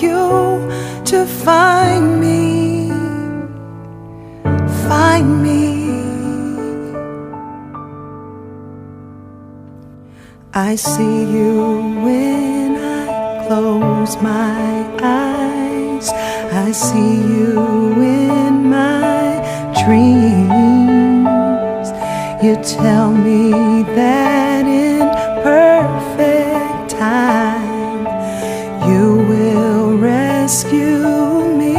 you to find me, find me. I see you when I close my eyes. I see you in my dreams. You tell me that in perfect time you will rescue me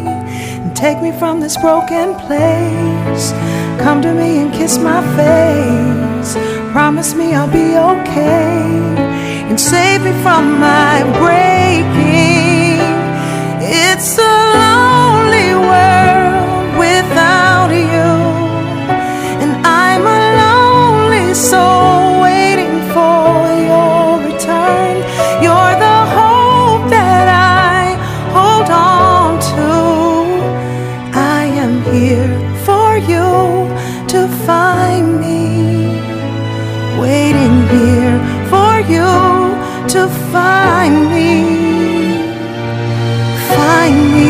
and take me from this broken place. Come to me and kiss my face. Promise me I'll be okay and save me from my breaking. It's a lonely world without you, and I'm a lonely soul waiting for your return. You're the hope that I hold on to. I am here for you to find me, waiting here for you to find me, find me.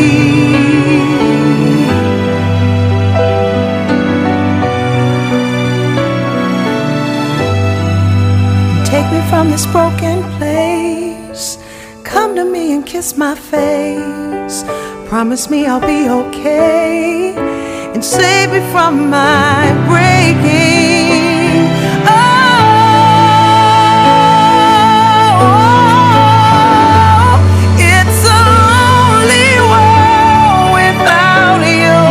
Take me from this broken place. Come to me and kiss my face. Promise me I'll be okay and save me from my breaking. It's a lonely world without you,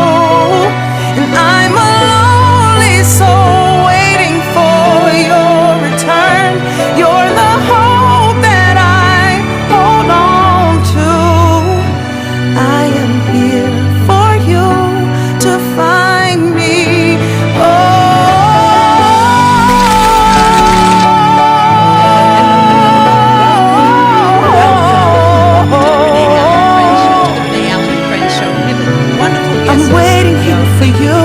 and I'm a lonely soul waiting for your return. You're the hope that I hold on to. I am here for you to find me. I'm waiting here for you.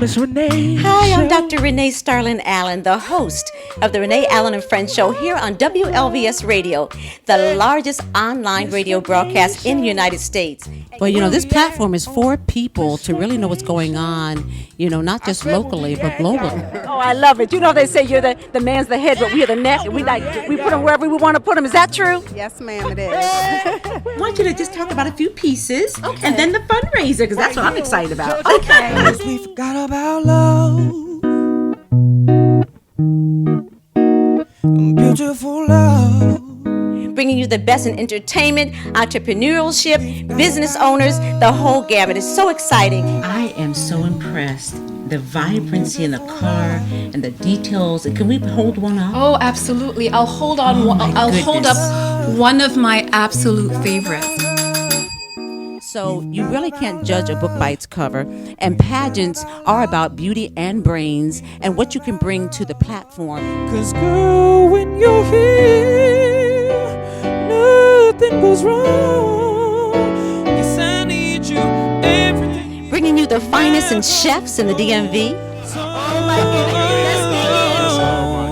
Miss Renee. Hi, I'm Dr. Renee Starlin Allen, the host of the Renee Allen and Friends Show here on WLVS Radio, the largest online radio broadcast in the United States. Well, you know, this platform is for people to really know what's going on, you know, not just locally, but globally. Oh, I love it. You know, they say you're the man's the head, but we're the neck. And we put them wherever we want to put them. Is that true? Yes, ma'am, it is. I want you to just talk about a few pieces and then the fundraiser, because that's what I'm excited about. Okay. We forgot about love, beautiful love. Bringing you the best in entertainment, entrepreneurship, business owners, the whole gamut. It's so exciting. I am so impressed. The vibrancy in the car and the details. Can we hold one up? Oh, absolutely. I'll hold on. I'll hold up one of my absolute favorites. So you really can't judge a book by its cover, and pageants are about beauty and brains and what you can bring to the platform. 'Cause girl, when you're here, nothing goes wrong. Yes, I need you everything. Bringing you the finest in chefs in the DMV. Oh my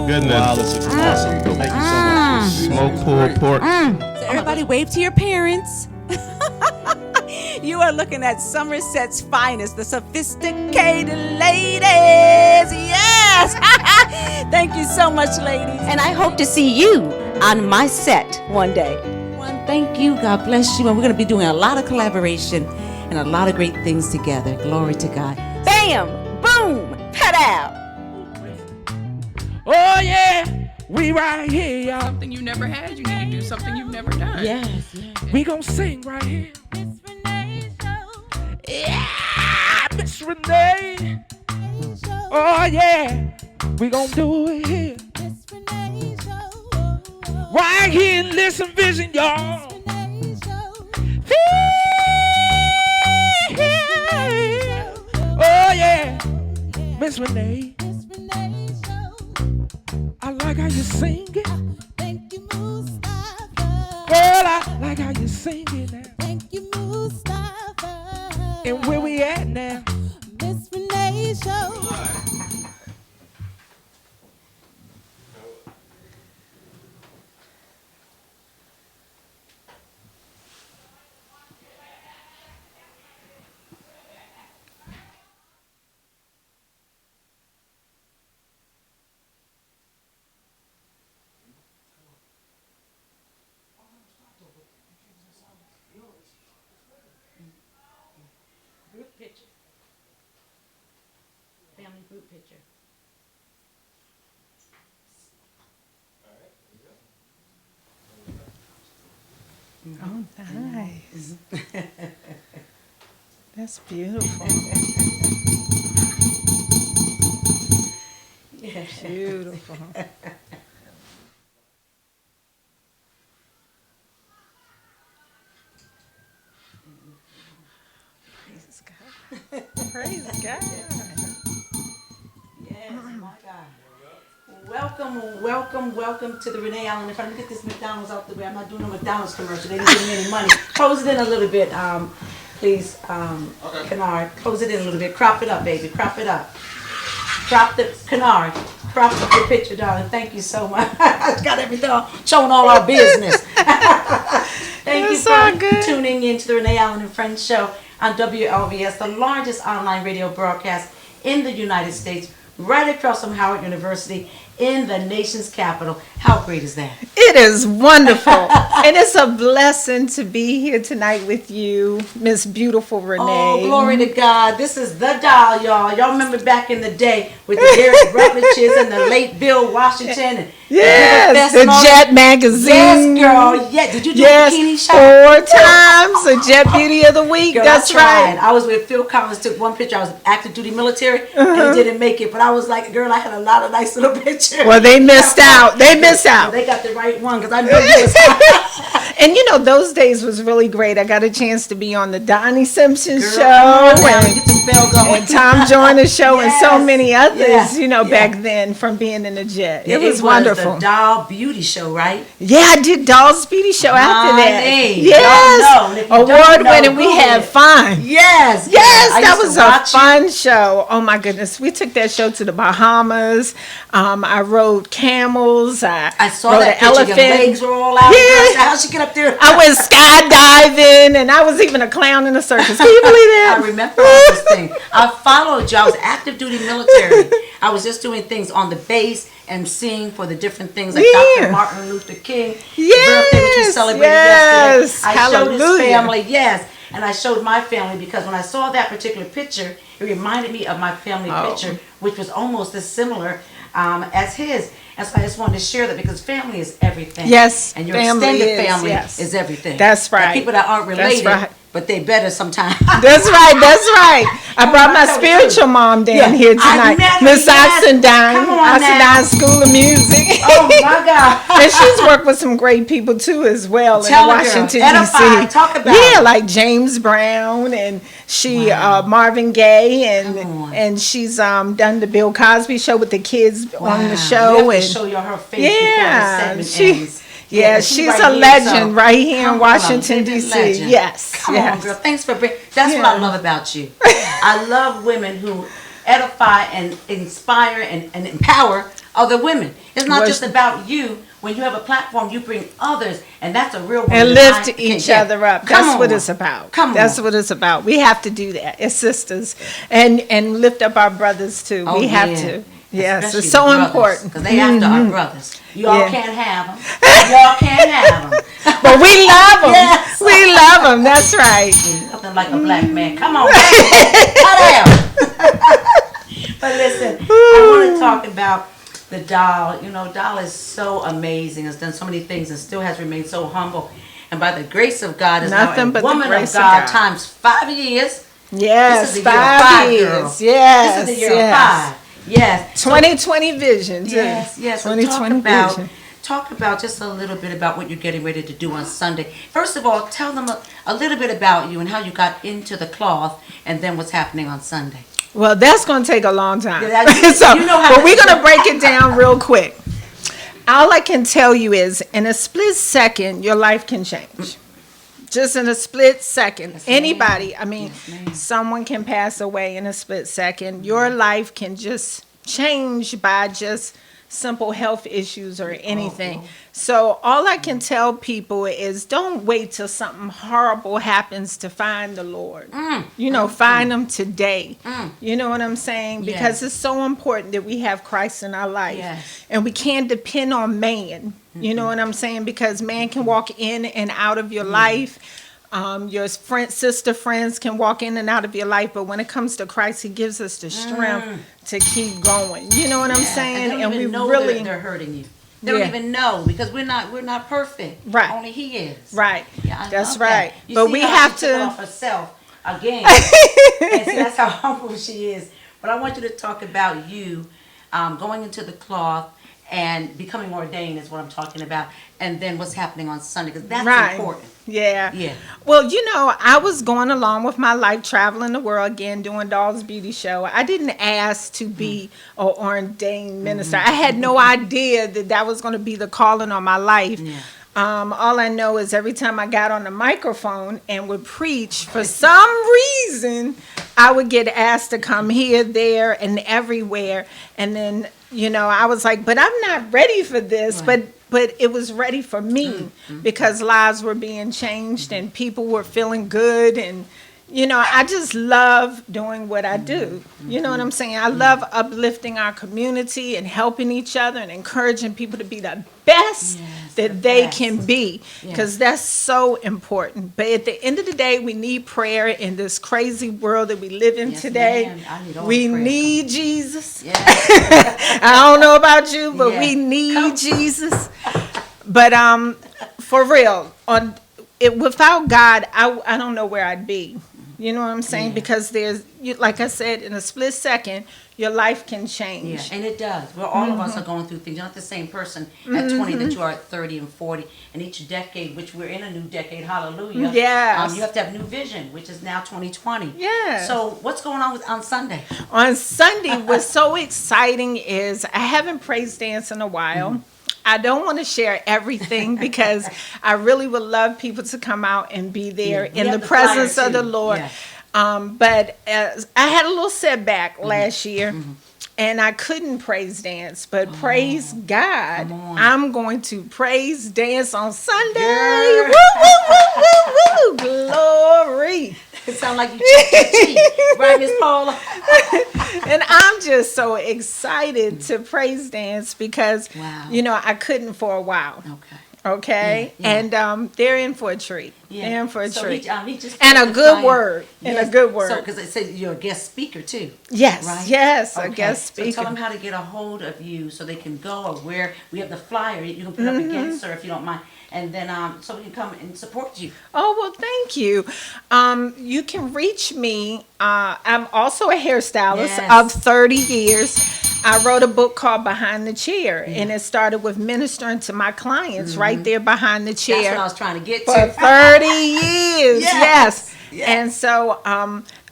goodness. Wow, this is awesome. Thank you so much. Smoked pulled pork. So everybody wave to your parents. You are looking at Somerset's finest, the sophisticated ladies. Yes. Thank you so much, ladies. And I hope to see you on my set one day. Thank you. God bless you. And we're going to be doing a lot of collaboration and a lot of great things together. Glory to God. Bam! Boom! Pow! Oh, yeah. We right here, y'all. Something you never had, you need to do something you've never done. Yes. We gonna sing right here. Yeah, Miss Renee. Oh, yeah. We gonna do it here. Right here in Listen Vision, y'all. Oh, yeah. Miss Renee. I like how you sing it. Girl, I like how you sing it now. And where we at now? Miss Renee Show. group picture. Oh, nice. That's beautiful. Beautiful. Praise God. Praise God. Yes, my God. Welcome to the Renee Allen. If I can get this McDonald's out the way, I'm not doing no McDonald's commercial. They didn't give me any money. Close it in a little bit, please, Kennard. Close it in a little bit. Crop it up, baby. Crop it up. Crop the Kennard. Crop up the picture, darling. Thank you so much. I got everything showing all our business. Thank you for tuning in to the Renee Allen and Friends show on WLVS, the largest online radio broadcast in the United States, right across from Howard University in the nation's capital. How great is that? It is wonderful. And it's a blessing to be here tonight with you, Miss Beautiful Renee. Oh, glory to God. This is the doll, y'all. Y'all remember back in the day with the Derek Rutledges and the late Bill Washington and yes, the Jet magazine. Yes, girl. Yeah. Did you do yes, a bikini shot? 4 times the Jet Beauty of the Week. Girl, that's right. I was with Phil Collins, took one picture. I was active duty military and he didn't make it. But I was like, girl, I had a lot of nice little pictures. Well, they missed out. They missed out. They got the right one because I know you was And you know, those days was really great. I got a chance to be on the Donnie Simpson show get the spell going. and Tom Joyner's show Yes. and so many others, Yeah. back then from being in the Jet. Yeah, it was wonderful. The Doll Beauty Show, right? Yeah, I did Doll's Beauty Show after that. Honey, Yes, y'all know. award winning. We had fun. Yes, Yes, I that used was to a watch fun show. Oh my goodness, we took that show to the Bahamas. I rode camels. I saw rode that an picture. Your elephant. legs were all out. Yeah. How'd she get up there? I went skydiving, and I was even a clown in the circus. Can you believe that? I remember all this thing. I followed you. I was active duty military. I was just doing things on the base and singing for the different things like Dr. Martin Luther King, birthday which we celebrated yesterday. I showed his family, and I showed my family because when I saw that particular picture, it reminded me of my family picture, which was almost as similar as his. And so I just wanted to share that because family is everything. Yes, and your family extended is, family yes. is everything. That's right. The people that aren't related, but they better sometimes. That's right. That's right. I brought my spiritual mom down here tonight, Miss Oxendine, Oxendine School of Music. Oh my God! And she's worked with some great people too, as well in Washington D.C. Talk about like James Brown, and she Marvin Gaye, and she's done the Bill Cosby show with the kids on the show, you have and to show you her face before the segment ends. Yeah, she's a legend right here in Washington, D.C. Yes. Come on, girl. Thanks for bringing. That's what I love about you. I love women who edify and inspire and empower other women. It's not just about you. When you have a platform, you bring others, and that's a real woman. And lift each other up. That's what it's about. That's what it's about. We have to do that as sisters, and lift up our brothers too. We have to. Yes, it's so important. Because they after our brothers. Y'all can't have them. Y'all can't have them. But we love them. Yes. We love them. That's right. Nothing like a black man. Come on. Cut But listen, I want to talk about the doll. You know, doll is so amazing. Has done so many things and still has remained so humble. And by the grace of God, is now a woman of God times 5 years. Yes, this is the 5 years. Girl. Yes, this is the year of 5. Yes. 2020 vision. Yes. 2020 vision. Talk about just a little bit about what you're getting ready to do on Sunday. First of all, tell them a little bit about you and how you got into the cloth, and then what's happening on Sunday. Well, that's going to take a long time. Yeah, but we're going to break it down real quick. All I can tell you is, in a split second, your life can change. Just in a split second. Yes, anybody, I mean, someone can pass away in a split second. Your life can just change by just simple health issues or anything. So all I can tell people is don't wait till something horrible happens to find the Lord. You know, find him today. You know what I'm saying? Because it's so important that we have Christ in our life. And we can't depend on man. You know what I'm saying? Because man can walk in and out of your life Your sister friends can walk in and out of your life, but when it comes to Christ, He gives us the strength to keep going. You know what I'm saying? And we we know really they're hurting you. They don't even know because we're not perfect. Right. Only He is. Right. Yeah, that's love right. That. You But see we how have she took it to. off herself again. And see, that's how humble she is. But I want you to talk about you going into the cloth and becoming ordained is what I'm talking about, and then what's happening on Sunday, because that's important. Yeah. Yeah. Well, I was going along with my life, traveling the world again, doing Doll's Beauty Show. I didn't ask to be an ordained minister. I had no idea that was going to be the calling on my life. Yeah. All I know is every time I got on the microphone and would preach, for some reason, I would get asked to come here, there, and everywhere. And then, I was like, but I'm not ready for this. Right. But it was ready for me because lives were being changed and people were feeling good. And, I just love doing what I do. You know what I'm saying? I love uplifting our community and helping each other and encouraging people to be the best that they can be, because that's so important. But at the end of the day, we need prayer in this crazy world that we live in today. We need Jesus. I don't know about you, but we need Jesus. But for real, without God, I don't know where I'd be. You know what I'm saying? Because like I said, in a split second, your life can change. Yeah, and it does. Well, all of us are going through things. You're not the same person at 20 that you are at 30 and 40. And each decade, which we're in a new decade, hallelujah. Yes. You have to have new vision, which is now 2020. Yeah. So what's going on on Sunday? On Sunday, what's so exciting is I haven't praise danced in a while. I don't want to share everything because I really would love people to come out and be there in the presence of the Lord. Yeah. But I had a little setback last year, and I couldn't praise dance. But praise God, I'm going to praise dance on Sunday. Woo, woo, woo, woo, woo. Glory. It sounds like you checked your teeth, right, Miss Paula? And I'm just so excited to praise dance because, I couldn't for a while. Okay? Yeah. And they're in for a treat. Yeah. They're in for a treat. He just and a good word. And a good word. So, because it says you're a guest speaker, too. Yes. Right? Yes, a guest speaker. So tell them how to get a hold of you so they can go, or where we have the flyer. You can put up again, sir, if you don't mind. And then so we can come and support you. Oh, well, thank you. You can reach me. I'm also a hairstylist of 30 years. I wrote a book called Behind the Chair, and it started with ministering to my clients right there behind the chair. That's what I was trying to get for to. 30 years. Yes. And so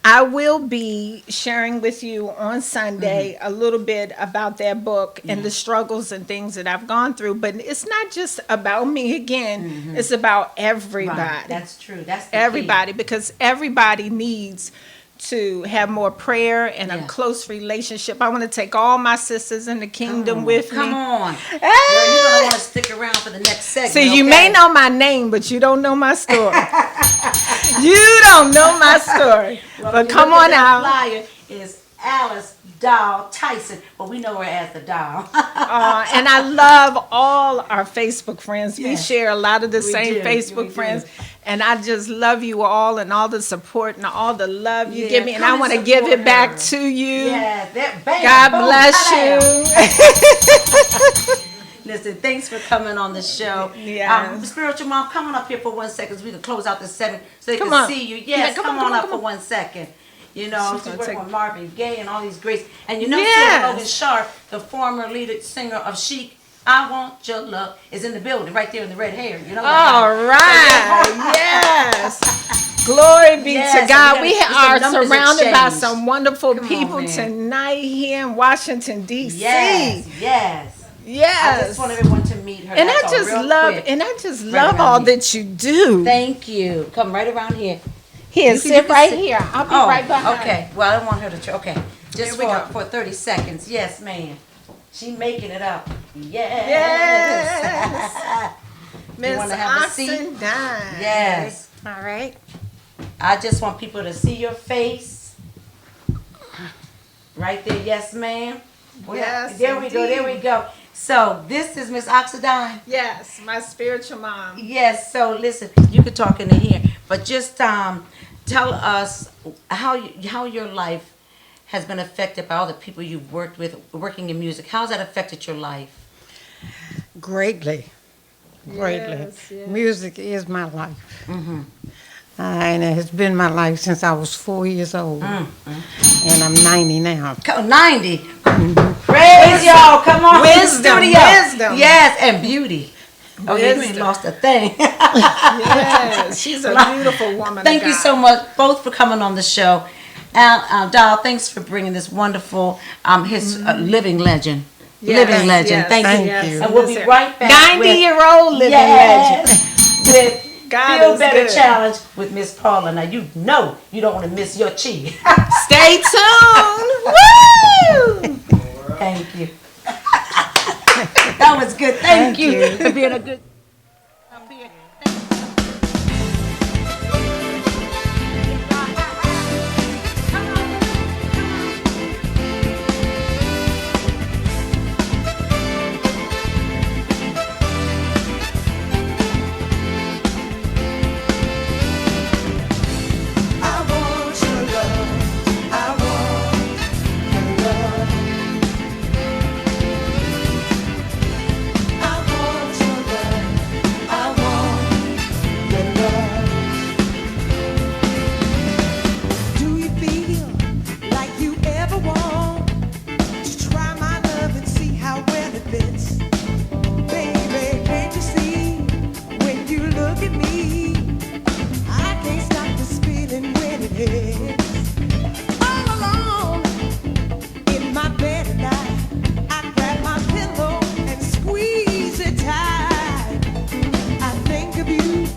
I will be sharing with you on Sunday a little bit about that book and the struggles and things that I've gone through. But it's not just about me again. It's about everybody. Right. That's true. That's the everybody, key. Because everybody needs to have more prayer and a close relationship. I want to take all my sisters in the kingdom with me. Come on. Hey! Girl, you're going to want to stick around for the next segment. See, you may know my name, but you don't know my story. You don't know my story. Well, but come on out. Flyer is Alice Doll Tyson, but we know her as the Doll. And I love all our Facebook friends. We share a lot of the same Facebook friends. And I just love you all and all the support and all the love you give me. And I want to give it back to you. Yeah, God bless you. Listen, thanks for coming on the show. Yeah. Spiritual Mom, come on up here for 1 second so we can close out the segment so they can see you. Yes, come on up for 1 second. She's working with Marvin Gaye and all these greats. And Logan Sharp, the former lead singer of Chic, I Want Your Love, is in the building right there in the red hair. All right. Yes. Glory be to God. We are surrounded by some wonderful people tonight here in Washington, D.C. Yes. I just want everyone to meet her. And I just love all that you do. Thank you. Come right around here. Here, sit right here. I'll be right behind. Okay. Well, I don't want her to. Okay. Just for 30 seconds. Yes, ma'am. She making it up. Yes. Miss You want to have a seat? Yes. All right. I just want people to see your face. Right there. Yes, ma'am. Yes. There we go. So this is Miss Oxidine. Yes, my spiritual mom. Yes. So listen, you could talk into here, but just tell us how your life has been affected by all the people you've worked with, working in music. How's that affected your life? Greatly. Yes, yes. Music is my life. And it has been my life since I was 4 years old. And I'm 90 now. 90. Praise y'all. Come on. Wisdom, In the studio. wisdom. Yes, and beauty. Oh, yeah, you ain't Wisdom. lost a thing. Yes, she's a beautiful woman. Thank of you God. so much, both, for coming on the show. Doll, thanks for bringing this wonderful, his living legend. Yes, Living legend. yes, Thank you. yes. And we'll be Listen, right back. 90-year-old living legend. With God Feel is Better good. Challenge with Miss Paula. Now, you know you don't want to miss your chi. Stay tuned. Woo! Thank you. That was good. Thank you for being a good. Up here. Do you feel like you ever want to try my love and see how well it fits? Baby, can't you see when you look at me? I can't stop this feeling when it hits. All alone in my bed at night, I grab my pillow and squeeze it tight. I think of you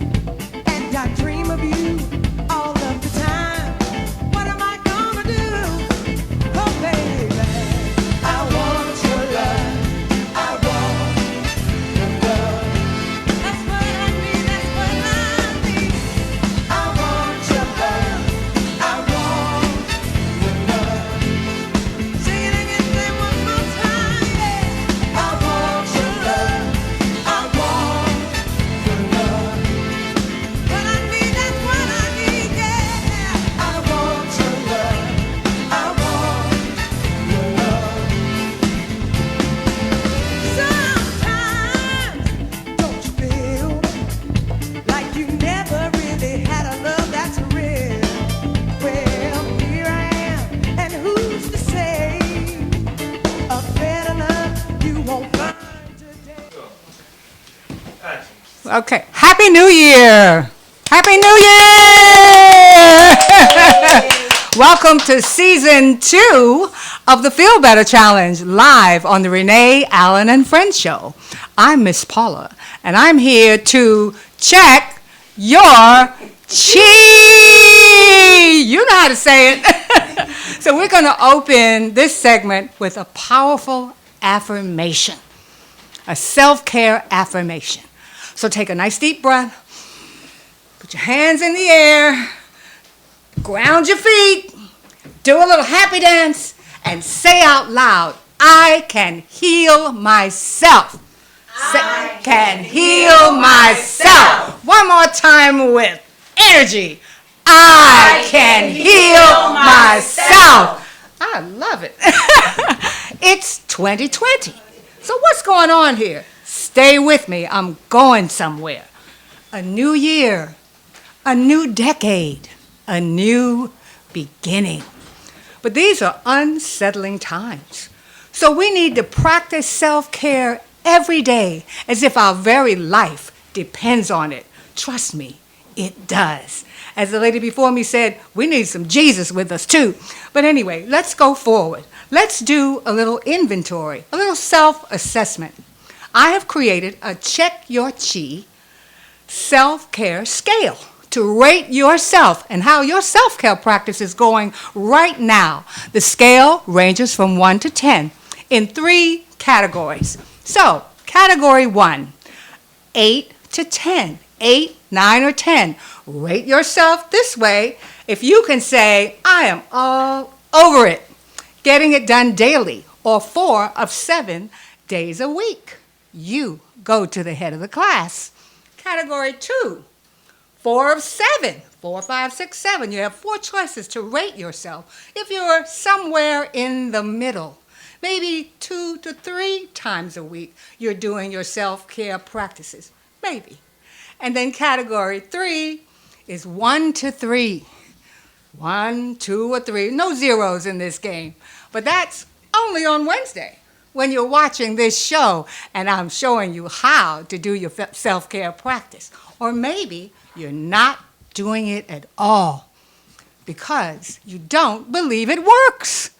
and I dream of you all of the time. What am I gonna do? Oh, baby, I want your love. I want your love. That's what I need. That's what I need. I want your love. I want your love. Sing it again, say one more time, yeah. I want your love. I want your love. What I need, that's what I need, yeah. I want your love. I want your love. Sometimes, don't you feel like you never really had a love that's real? Well, here I am, and who's to say a better love you won't find today? Okay. Happy New Year! Happy New Year! Welcome to season 2 of the Feel Better Challenge, live on the Renee, Allen, and Friends show. I'm Miss Paula, and I'm here to check your chi. You know how to say it. So we're going to open this segment with a powerful affirmation, a self-care affirmation. So take a nice deep breath, put your hands in the air, ground your feet, do a little happy dance, and say out loud, I can heal myself. I can heal myself. One more time with energy. I can heal myself. I love it. It's 2020. So what's going on here? Stay with me. I'm going somewhere. A new year, a new decade, a new beginning. But these are unsettling times. So we need to practice self-care every day as if our very life depends on it. Trust me, it does. As the lady before me said, we need some Jesus with us too. But anyway, let's go forward. Let's do a little inventory, a little self-assessment. I have created a Check Your Chi self-care scale to rate yourself and how your self-care practice is going right now. The scale ranges from 1 to 10 in 3 categories. So, category 1, 8 to 10. 8, 9, or 10. Rate yourself this way if you can say, I am all over it, getting it done daily, or 4 of 7, days a week. You go to the head of the class. Category 2, 4 of 7. 4, 5, 6, 7. You have 4 choices to rate yourself. If you're somewhere in the middle, maybe 2 to 3 times a week, you're doing your self-care practices. Maybe. And then category 3 is 1 to 3. 1, 2, or 3. No zeros in this game. But that's only on Wednesday when you're watching this show and I'm showing you how to do your self-care practice. Or maybe you're not doing it at all because you don't believe it works.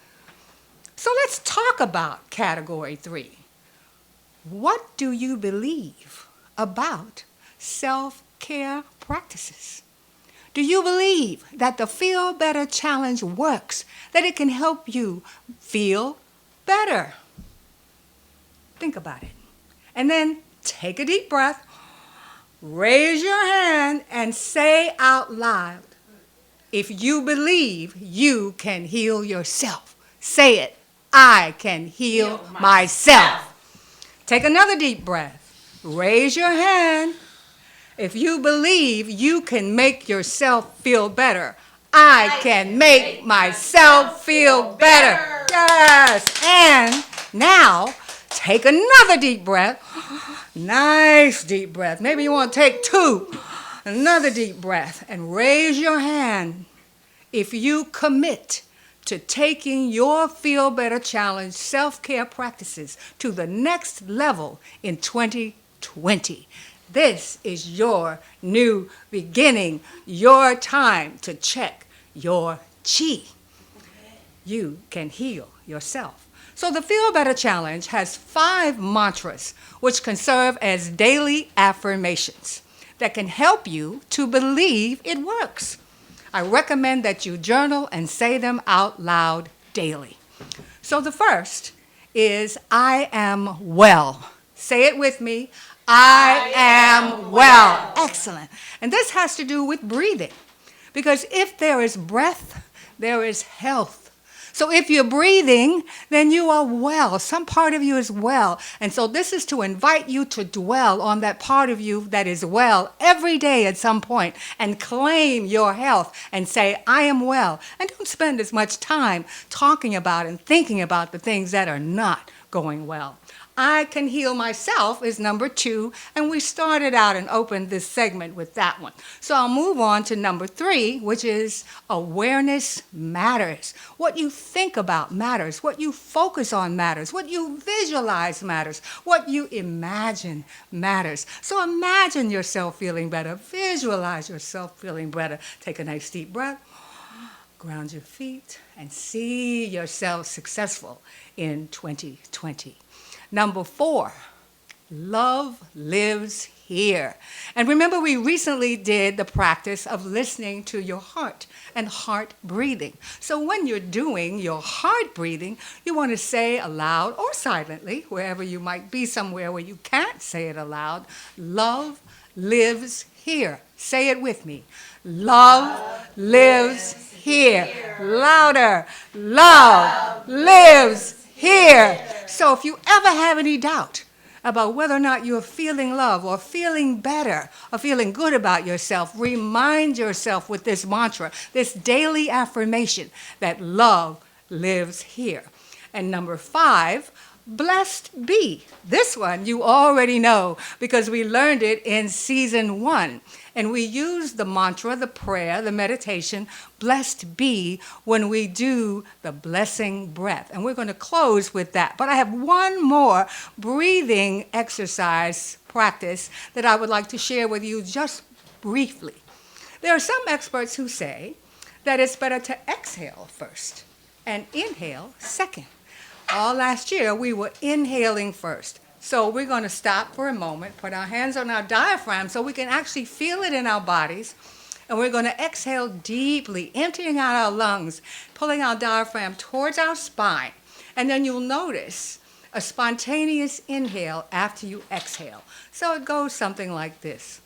So let's talk about category 3. What do you believe about self-care practices? Do you believe that the Feel Better Challenge works, that it can help you feel better? Think about it. And then take a deep breath, raise your hand, and say out loud, if you believe you can heal yourself. Say it. I can heal myself. Take another deep breath. Raise your hand. If you believe you can make yourself feel better, I can make myself feel better. Yes. And now, take another deep breath. Nice deep breath. Maybe you want to take 2. Another deep breath. And raise your hand if you commit to taking your Feel Better Challenge self-care practices to the next level in 2020. This is your new beginning, your time to check your chi. You can heal yourself. So the Feel Better Challenge has 5 mantras which can serve as daily affirmations that can help you to believe it works. I recommend that you journal and say them out loud daily. So the first is I am well. Say it with me. I am well. Excellent. And this has to do with breathing. Because if there is breath, there is health. So if you're breathing, then you are well. Some part of you is well. And so this is to invite you to dwell on that part of you that is well every day at some point and claim your health and say, I am well. And don't spend as much time talking about and thinking about the things that are not going well. I can heal myself is number 2, and we started out and opened this segment with that one. So I'll move on to number 3, which is awareness matters. What you think about matters. What you focus on matters. What you visualize matters. What you imagine matters. So imagine yourself feeling better. Visualize yourself feeling better. Take a nice deep breath. Ground your feet and see yourself successful in 2020. Number 4, love lives here. And remember, we recently did the practice of listening to your heart and heart breathing. So when you're doing your heart breathing, you want to say aloud or silently, wherever you might be somewhere where you can't say it aloud, love lives here. Say it with me. Love lives here. Louder. Love lives here. So if you ever have any doubt about whether or not you're feeling love or feeling better or feeling good about yourself, remind yourself with this mantra, this daily affirmation that love lives here. And number 5, blessed be. This one you already know because we learned it in season 1. And we use the mantra, the prayer, the meditation, blessed be, when we do the blessing breath. And we're going to close with that. But I have one more breathing exercise practice that I would like to share with you just briefly. There are some experts who say that it's better to exhale first and inhale second. All last year, we were inhaling first. So we're going to stop for a moment, put our hands on our diaphragm so we can actually feel it in our bodies. And we're going to exhale deeply, emptying out our lungs, pulling our diaphragm towards our spine. And then you'll notice a spontaneous inhale after you exhale. So it goes something like this.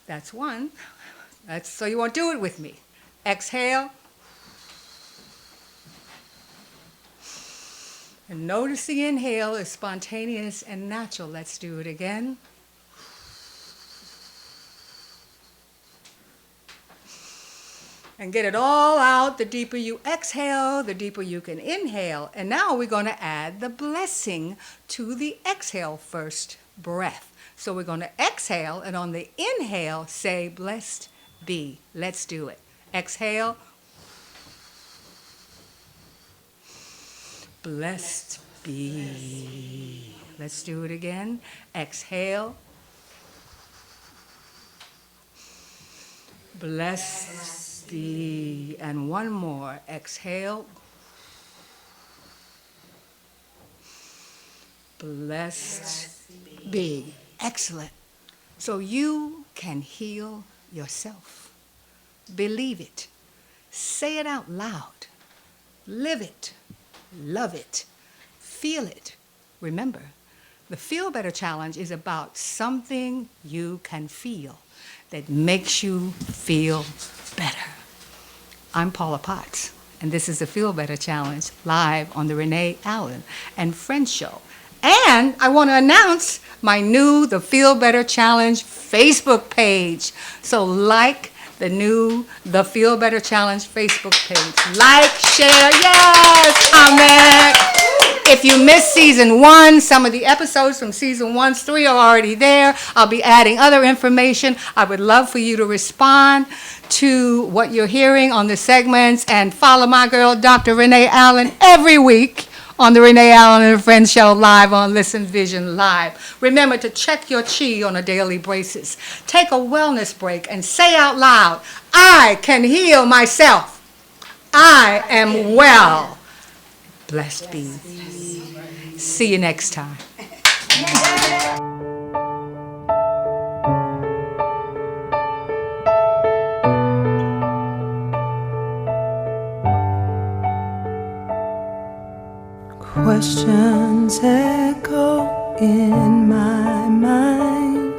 That's one. So you won't do it with me. Exhale. And notice the inhale is spontaneous and natural. Let's do it again. And get it all out. The deeper you exhale, the deeper you can inhale. And now we're going to add the blessing to the exhale first breath. So we're going to exhale, and on the inhale, say, blessed be. Let's do it. Exhale. Blessed be. Let's do it again. Exhale. Blessed be. And one more. Exhale. Blessed be. Excellent. So you can heal yourself. Believe it. Say it out loud. Live it. Love it. Feel it. Remember, the Feel Better Challenge is about something you can feel that makes you feel better. I'm Paula Potts, and this is the Feel Better Challenge live on the Renee Allen and Friends Show. And I want to announce my new The Feel Better Challenge Facebook page. So like the new The Feel Better Challenge Facebook page. Like, share, yes, comment. If you missed season 1, some of the episodes from season 1, 3 are already there. I'll be adding other information. I would love for you to respond to what you're hearing on the segments and follow my girl, Dr. Renee Allen, every week on the Renee Allen and Friends Show live on Listen Vision Live. Remember to check your chi on a daily basis. Take a wellness break and say out loud, I can heal myself. I am well. Blessed be. See you next time. Questions echo in my mind,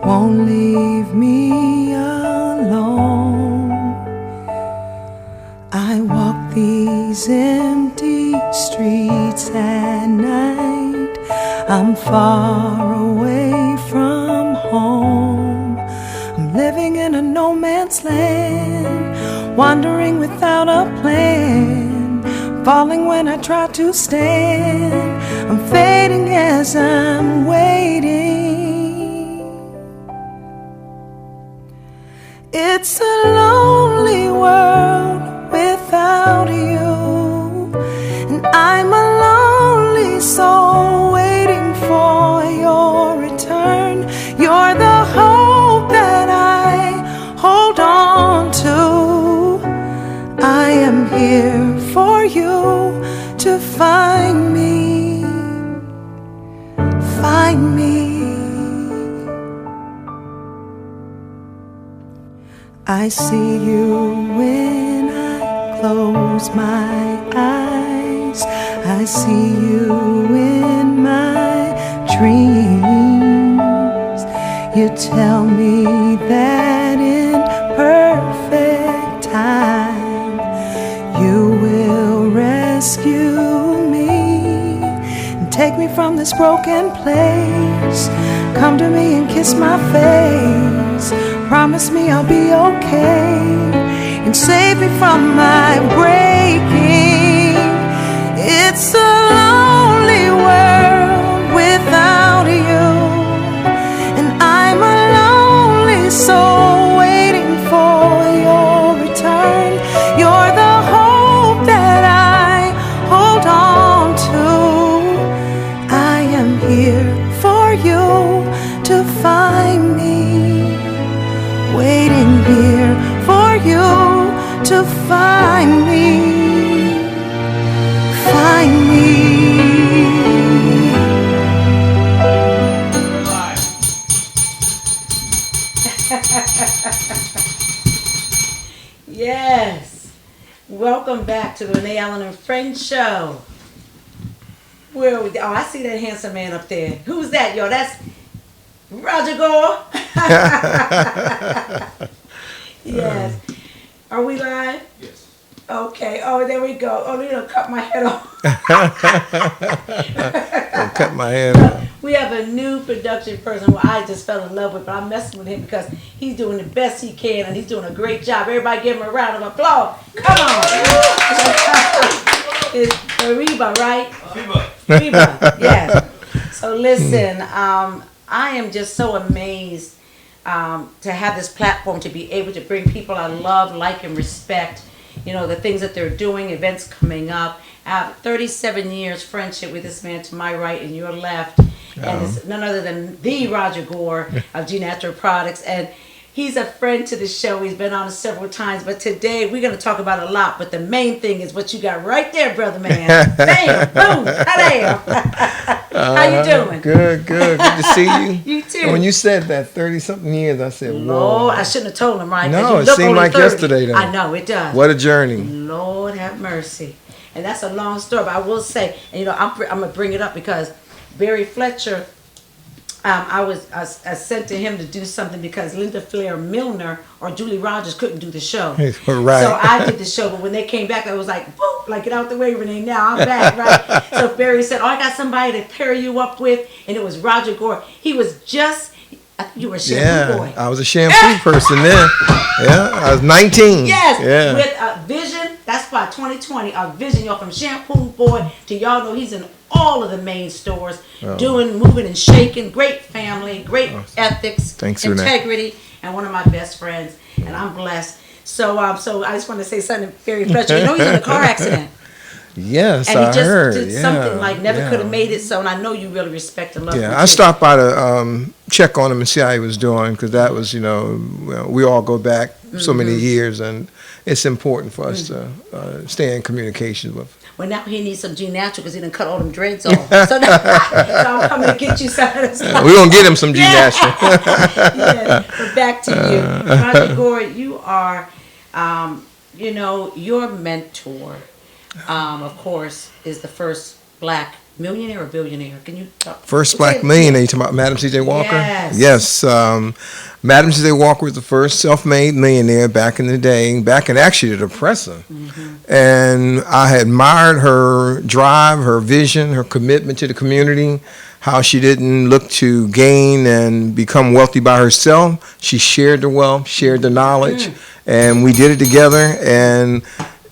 won't leave me alone. I walk these empty streets at night. I'm far away from home. I'm living in a no man's land, wandering without a plan. Falling when I try to stand. I'm fading as I'm waiting. It's a lonely world without you, and I'm a lonely soul waiting for your return. You're the hope that I hold on to. I am here for you to find me, find me. I see you when I close my eyes. I see you in my dreams. You tell me that in perfect time you will rescue me and take me from this broken place. Come to me and kiss my face. Promise me I'll be okay and save me from my breaking. It's a lonely world without you, and I'm a lonely soul waiting for your return. You're the hope that I hold on to. I am here for you to find me, waiting here for you to find me, find me. Yes. Welcome back to the Renee Allen and Friends Show. Where are we? Oh, I see that handsome man up there. Who's that, yo? That's Roger Gore. Yes. Are we live? Yes. Okay. Oh, there we go. Oh, you done cut my head off. Don't cut my head off. We have a new production person who I just fell in love with, but I'm messing with him because he's doing the best he can and he's doing a great job. Everybody give him a round of applause. Come on. It's Reba, right? Reba, yes. So listen, I am just so amazed to have this platform to be able to bring people I love, like, and respect. You know, the things that they're doing, events coming up. I have 37 years friendship with this man to my right and your left. And it's none other than the Roger Gore of G Natural Products. And he's a friend to the show. He's been on it several times. But today we're going to talk about a lot. But the main thing is what you got right there, brother man. Bam, boom, ta-da. How you doing? Good. Good to see you. You too. And when you said that 30-something years, I said, whoa. Lord, I shouldn't have told him, right? 'Cause No, you it look seemed only like 30. yesterday, though. I know, it does. What a journey. Lord have mercy. And that's a long story, but I will say, and you know, I'm going to bring it up because Barry Fletcher, I was sent to him to do something because Linda Flair Milner or Julie Rogers couldn't do the show. Right. So I did the show, but when they came back, I was like, boop, like, get out the way, Renee, now I'm back, right? So Barry said, oh, I got somebody to pair you up with, and it was Roger Gore. He was just, I think you were a shampoo boy. I was a shampoo person then. Yeah, I was 19. Yes, Yeah. with a vision. That's why 2020, a vision. Y'all from Shampoo Boy to y'all know he's in all of the main stores, doing, moving, and shaking. Great family, great ethics, Thanks, integrity, and one of my best friends. And I'm blessed. So I just want to say something to Barry Fletcher. You know he's in a car accident. Yes, And he I just heard. did Yeah, something like never yeah. could have made it. So, and I know you really respect and love him. Yeah, I stopped by to check on him and see how he was doing because that was, you know, well, we all go back so many years, and it's important for us to stay in communication with. Well, now he needs some G Natural because he done cut all them dreads off. So, so I'm coming to get you some of this stuff. We're going to get him some G Natural. Yeah, but back to you. Roger Gore, you are, you know, your mentor, of course, is the first black millionaire or billionaire. Can you talk? First black millionaire, you talking about Madam C.J. Walker? Yes. Yes. Madam C.J. Walker was the first self-made millionaire back in the day, back in actually the Depressor. And I admired her drive, her vision, her commitment to the community, how she didn't look to gain and become wealthy by herself. She shared the wealth, shared the knowledge, and we did it together. And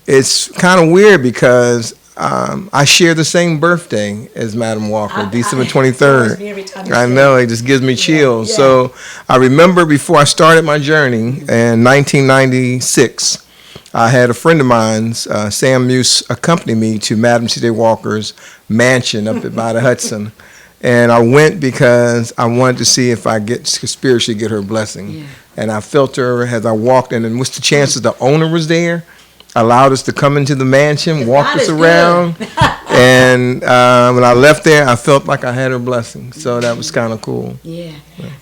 it's kind of weird because I share the same birthday as Madam Walker, December 23rd. I know, it just gives me chills. Yeah. So I remember before I started my journey in 1996, I had a friend of mine, Sam Muse, accompany me to Madam C.J. Walker's mansion up by the Hudson. And I went because I wanted to see if I could spiritually get her blessing. Yeah. And I felt her as I walked in, and what's the chances the owner was there? Allowed us to come into the mansion, walk us around, and when I left there, I felt like I had her blessing. So that was kind of cool. Yeah.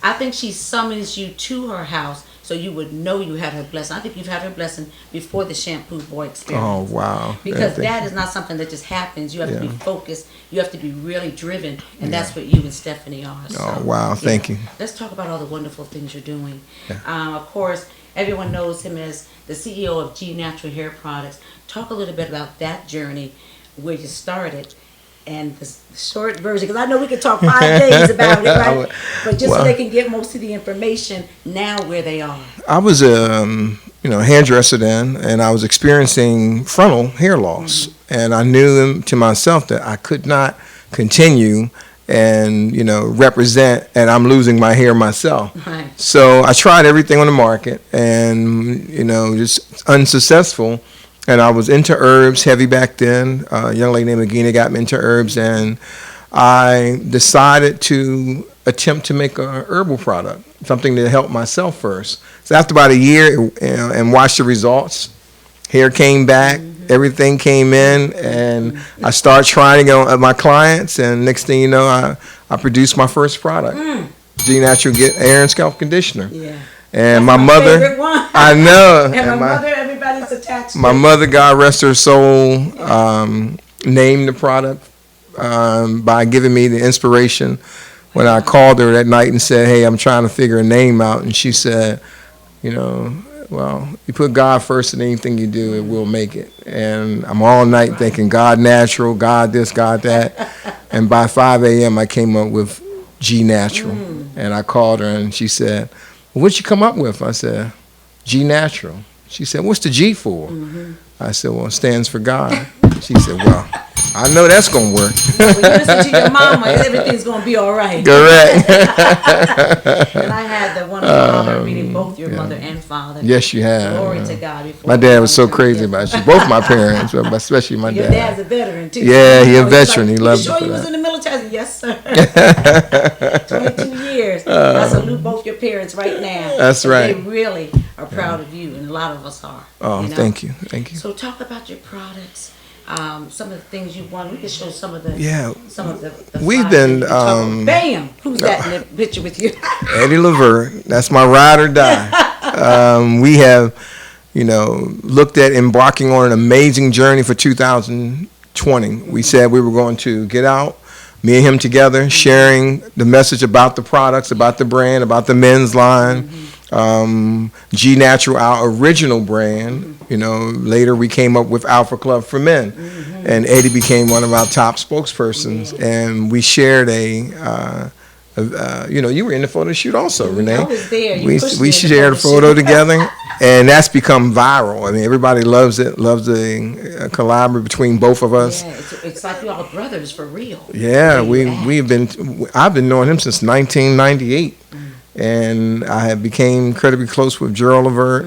I think she summons you to her house so you would know you had her blessing. I think you've had her blessing before the Shampoo Boy experience. Oh, wow. Because Yeah, that is not something that just happens. You have to be Yeah. focused. You have to be really driven. And that's what you and Stephanie are. So, Oh, wow. Thank you. Let's talk about all the wonderful things you're doing. Of course, everyone knows him as the CEO of G Natural Hair Products. Talk a little bit about that journey, where you started, and the short version, because I know we could talk 5 days about it, right? But just so they can get most of the information now where they are. I was a hairdresser then, and I was experiencing frontal hair loss. And I knew to myself that I could not continue and represent, and I'm losing my hair myself. Right. So I tried everything on the market, and just unsuccessful. And I was into herbs heavy back then. A young lady named Agina got me into herbs, and I decided to attempt to make a herbal product, something to help myself first. So after about a year, and watched the results, hair came back, everything came in, and I started trying it on my clients, and next thing you know, I produced my first product, G Natural Hair and Scalp Conditioner. Yeah. And That's my mother, favorite one. I know. And my mother, everybody's attached to My it. mother, God rest her soul, named the product by giving me the inspiration when I called her that night and said, hey, I'm trying to figure a name out. And she said, well, you put God first in anything you do, it will make it. And I'm all night thinking God natural, God this, God that. And by 5 a.m. I came up with G natural. And I called her and she said, well, what'd you come up with? I said, G natural. She said, what's the G for? I said, well, it stands for God. She said, well, I know that's going to work. When you listen to your mama, everything's going to be all right. Correct. And I had the wonderful honor of meeting both your mother and father. Yes, you have. Glory to God. My dad was so crazy about you. Both my parents, but especially my Your dad. dad's a veteran, too. Yeah, he's a He's veteran. like, He loves it sure for he was that. in the military? Yes, sir. 22 years. I salute both your parents right now. That's right. They really are proud of you, and a lot of us are. Oh, you know? thank you. Thank you. So talk about your products. Some of the things you want. We can show some of the. Yeah. Some of the We've flyers been, that you talk about. Bam! Who's that in the picture with you? Eddie Levert, that's my ride or die. We have, looked at embarking on an amazing journey for 2020. We said we were going to get out, me and him together, sharing the message about the products, about the brand, about the men's line. G Natural, our original brand. Later we came up with Alpha Club for Men, and Eddie became one of our top spokespersons, and we shared you were in the photo shoot also, Renee. I was there. You We pushed me in the shared a photo photo shoot. together, and that's become viral. I mean, everybody loves it, loves the collaboration between both of us. Yeah, it's like we all brothers for real. Yeah, I've been knowing him since 1998. And I had became incredibly close with Gerald Levert,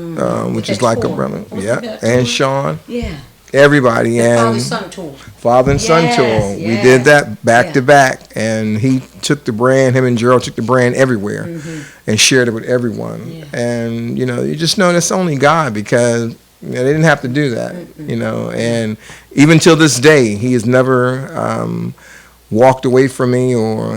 which is like a brother. Yeah, and Sean. Yeah. Everybody. The And father-son tour. Father and Son Yes, tour. We yes. did that back to back. And he took the brand, him and Gerald took the brand everywhere and shared it with everyone. Yeah. And, you just know that's only God because they didn't have to do that, And even till this day, he has never walked away from me or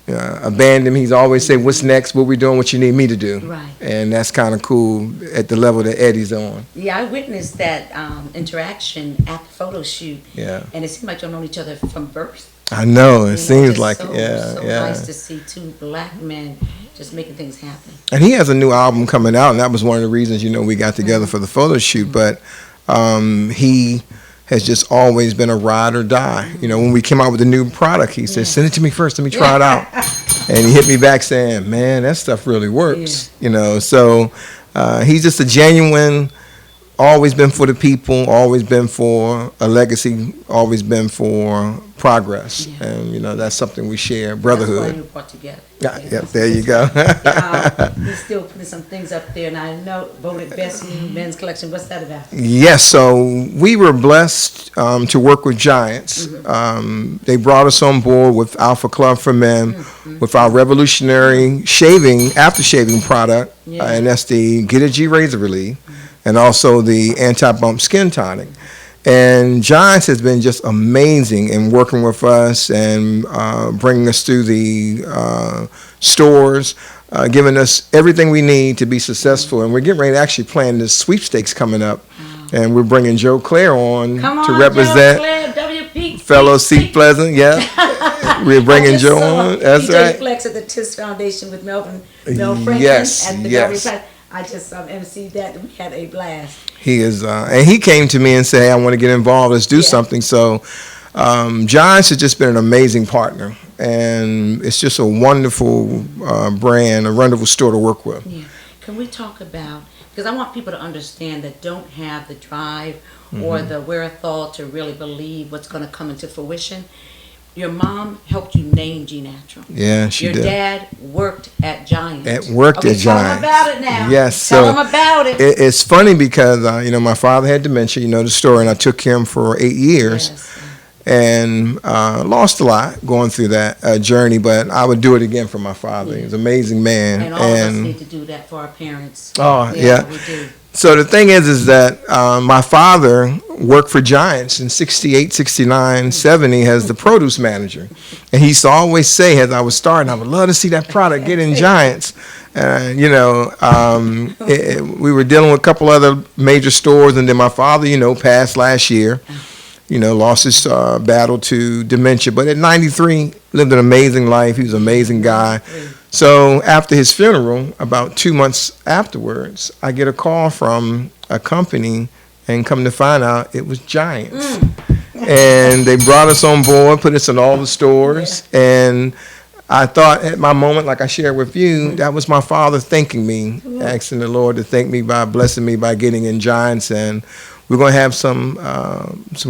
abandoned me. He's always said, what's next? What we doing? What you need me to do? Right. And that's kind of cool at the level that Eddie's on. Yeah, I witnessed that interaction at the photo shoot. Yeah. And it seemed like you've known each other from birth. I know. It seems just like, so yeah. nice to see two black men just making things happen. And he has a new album coming out, and that was one of the reasons, we got together for the photo shoot. But he has just always been a ride or die. When we came out with a new product, he said, send it to me first, let me try it out. And he hit me back saying, man, that stuff really works. So he's just a genuine, always been for the people, always been for a legacy, always been for progress. Yeah. And, that's something we share, That's why brotherhood. you brought together. Yeah, there you go. He's still putting some things up there, and I know voted best new men's collection. What's that about? Yes, so we were blessed to work with Giants. They brought us on board with Alpha Club for Men, with our revolutionary after shaving product, and that's the Get a G Razor Relief, and also the anti-bump skin tonic. And Giants has been just amazing in working with us and bringing us through the stores, giving us everything we need to be successful. And we're getting ready to actually plan this sweepstakes coming up. And we're bringing Joe Claire on to represent Joe Claire, WP. fellow Seat Pleasant. Yeah, we're bringing Joe on. That's DJ right. Flex at the TIS Foundation with Mel Franklin Yes, at the yes. Gallery. I just emceed that. We had a blast. He is, and he came to me and said, "Hey, I want to get involved. Let's do something." So, Giants has just been an amazing partner, and it's just a wonderful brand, a wonderful store to work with. Yeah. Can we talk about? Because I want people to understand that don't have the drive or the wherewithal to really believe what's going to come into fruition. Your mom helped you name G Natural. Yeah, she Your did. dad worked at Giant. At Giant. Tell them about it now. Yes, Tell so them about it. It's funny because my father had dementia. You know the story, and I took him for 8 years, and lost a lot going through that journey. But I would do it again for my father. He was an amazing man, And all of us need to do that for our parents. Oh, yeah. We do. So the thing is that my father worked for Giants in 68, 69, 70 as the produce manager. And he used to always say, as I was starting, I would love to see that product get in Giants. We were dealing with a couple other major stores, and then my father, passed last year. Lost his battle to dementia. But at 93, lived an amazing life. He was an amazing guy. So after his funeral, about 2 months afterwards, I get a call from a company, and come to find out it was Giants. And they brought us on board, put us in all the stores, and I thought at my moment, like I shared with you, that was my father thanking me, asking the Lord to thank me by blessing me by getting in Giants, and we're going to have some